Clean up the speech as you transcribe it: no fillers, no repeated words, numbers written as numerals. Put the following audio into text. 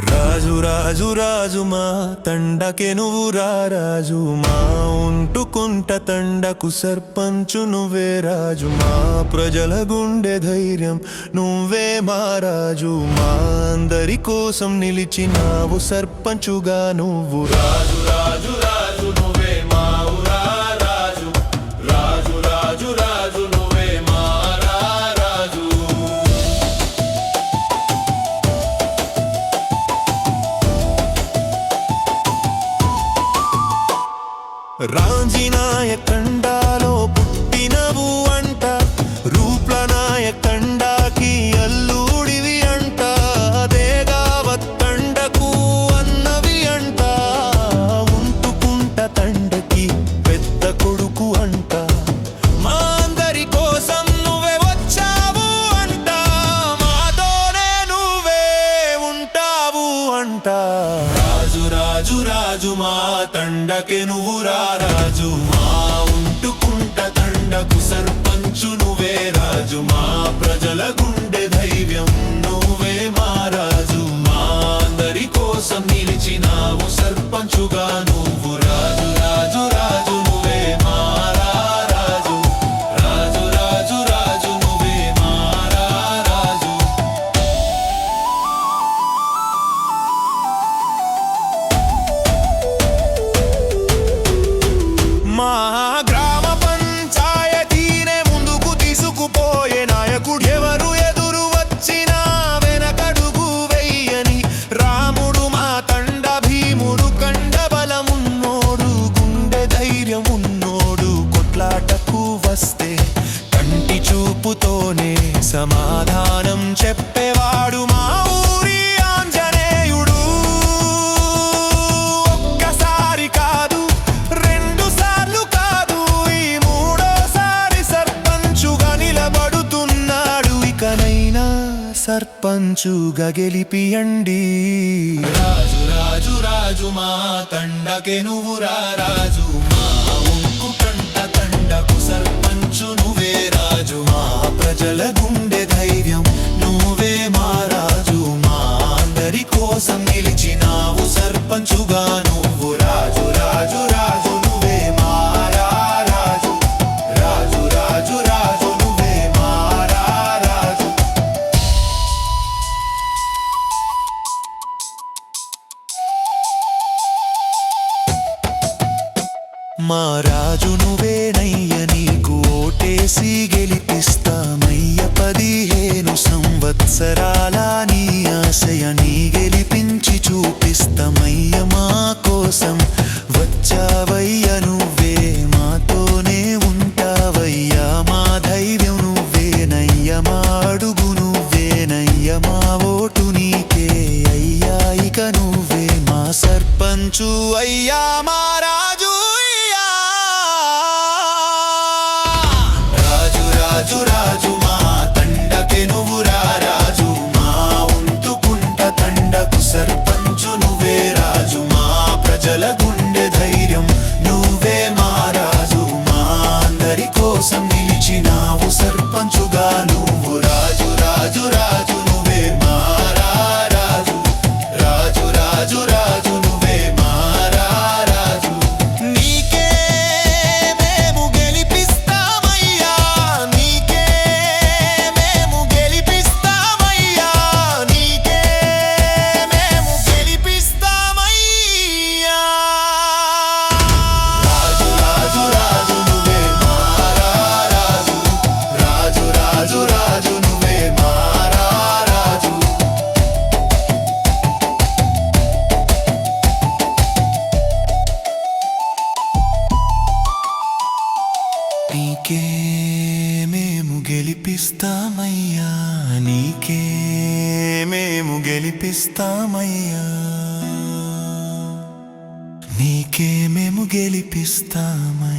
రాజు రాజు రాజు మా తండకే నువ్వు రాజు మా ఉంటుకుంట తండకు సర్పంచు నువ్వే రాజు మా ప్రజల గుండె ధైర్యం నువ్వే మా రాజు మా అందరి కోసం నిలిచినావు సర్పంచుగా నువ్వు రాజు రాజు రాజు నువ్వే మా రాజు రాజు రాజు రాజు నువ్వే మా రాజు రాంజీనాయకండాలో పుట్టినవు అంట రూప్లనాయకండాకి అల్లుడివి అంట దేగావత్తండకు అన్నవి అంట ఉంటుకుంట తండకి పెద్ద కొడుకు అంట మా అందరి కోసం నువ్వే వచ్చావు అంట మాతోనే నువ్వే ఉంటావు అంట రాజు రాజు రాజు మా తండకే నువ్వు రాజు మా ఉంటుకుంట తండకు సర్పంచు నువ్వే రాజు మా ప్రజల గుండె ధైర్యం నువ్వే మా రాజు మా అందరి కోసం నిలిచినావు సర్పంచుగా నువ్వు రాజు రాజు రాజు నువ్వే మా రాజు రాజు రాజు రాజు నువ్వే మా రాజు మా గ్రామ పంచాయతీనే ముందుకు తీసుకుపోయే నాయకుడు ఎవరు ఎదురు వచ్చినా వెనకడుగు వెయ్యని రాముడు మా తండ భీముడు కండ బలమున్నోడు గుండె ధైర్యం ఉన్నోడు కొట్లాటకు వస్తే కంటి చూపుతోనే సమాధానం చెప్పేవాడు మా ఊరి ఆంజనేయుడు ఒక్కసారి కాదు రెండు సార్లు కాదు ఈ మూడోసారి సర్పంచుగా నిలబడుతున్నాడు ఇకనైనా సర్పంచుగా గెలిపియండి రాజు రాజు రాజు మా తండకే నువ్వు రాజు మా ఉంకుకంట తండకు సర్పంచు నువ్వే రాజు మా ప్రజల గుండె ధైర్యం నువ్వే మా రాజు మా అందరి కోసం నిలిచినావు సర్పంచుగా నువ్వు రాజు రాజు రాజు నువ్వే మా రాజు రాజు రాజు రాజు నువ్వే మా రాజు మా రాజు నువ్వేనయ్య నీకు ఓటేసి గెలిపిస్తామయ్య 15 సంవత్సరాల నీ ఆశయాన్ని గెలిపించి చూపిస్తామయ్య మా కోసం వచ్చావయ్య నువ్వే మాతోనే ఉంటావయ్యా మా ధైర్యం నువ్వేనయ్య మా అడుగు నువ్వేనయ్య మా ఓటు నీకే అయ్యా ఇక నువ్వే మా సర్పంచు అయ్యా మా రాజు రాజు రాజు రాజు మా తండకే నువ్వు రాజు మా ఉంటుకుంట గెలిపిస్తామయ్యా నీకే మేము గెలిపిస్తామయ్యా నీకే మేము గెలిపిస్తామయ్యా